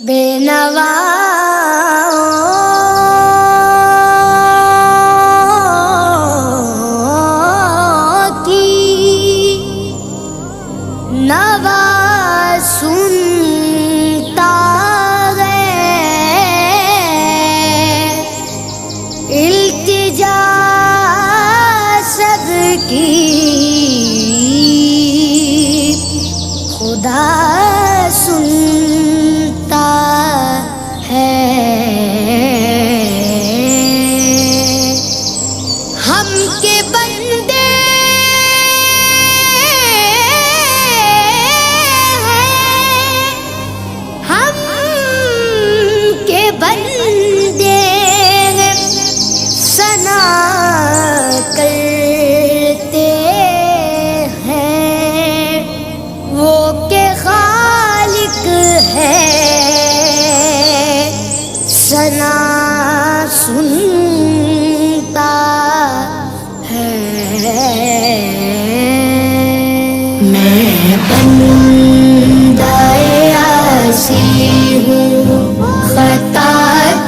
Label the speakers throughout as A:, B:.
A: بینوا کی نوا سنتا ہے، التجا سب کی خدا سنتا ہے۔ ہم کے بندے ہیں، ہم کے بندے ہیں، ثنا کرتے ہیں وہ کہ خالق ہے، ثنا سنتا ہے۔ میں بندہ عاصی ہوں، خطا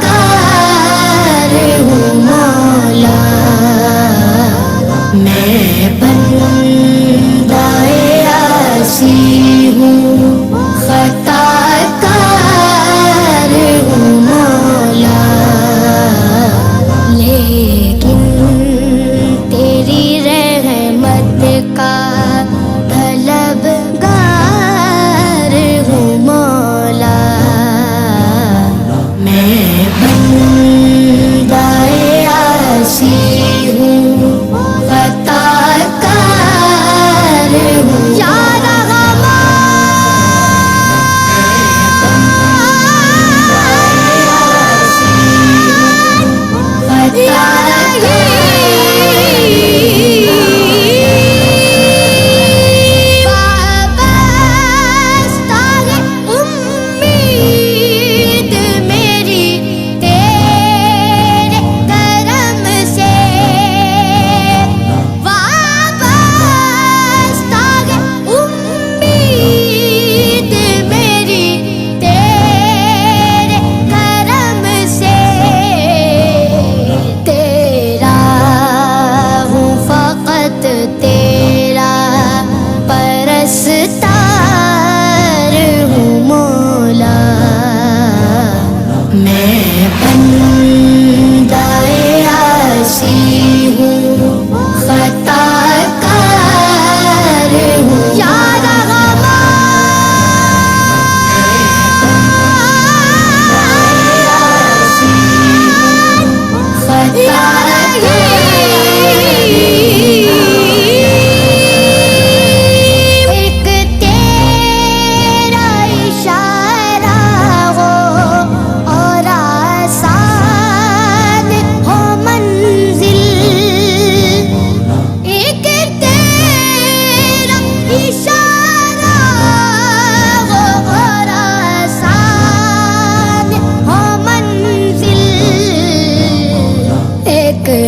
A: کار ہوں مولا، میں بندہ عاصی ہوں، خطا کار ہوں مولا، لیکن تیری رحمت کا طلبگار ہوں مولا، میں بندہ عاصی ہوں، خطا کار ہوں یا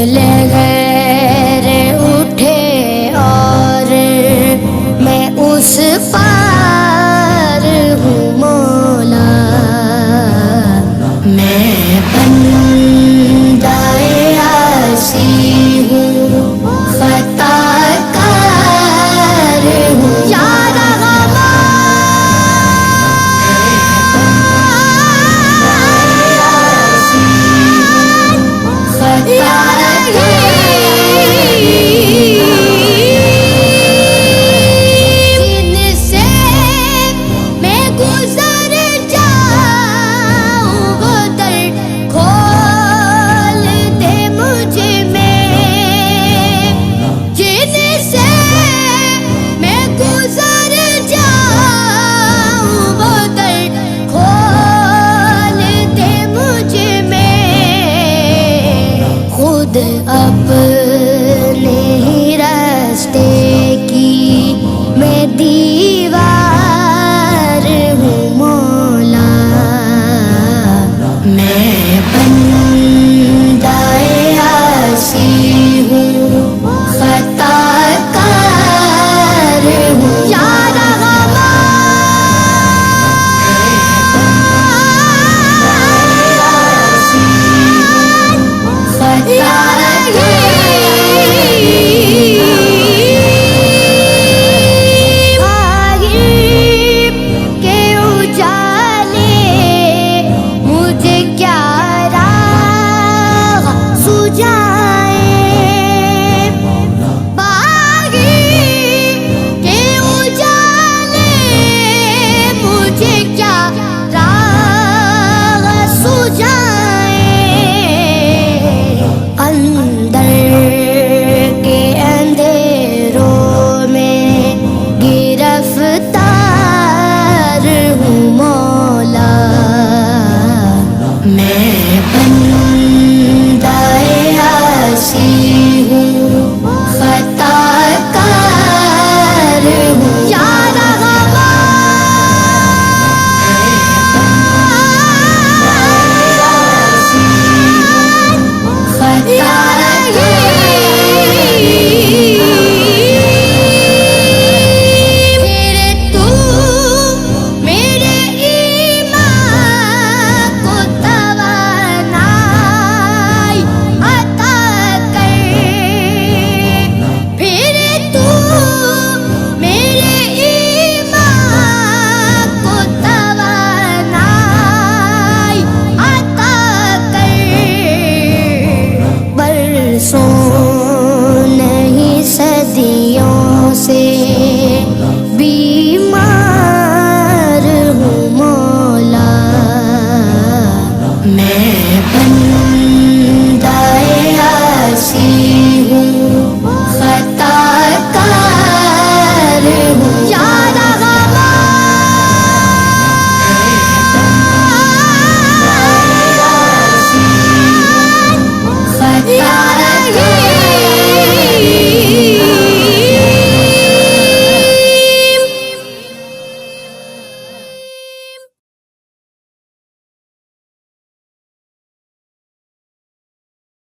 A: لہر اٹھے اور میں اس پار ہوں مولا، میں بندہ عاصی ہوں، خطا کار ہوں یا اب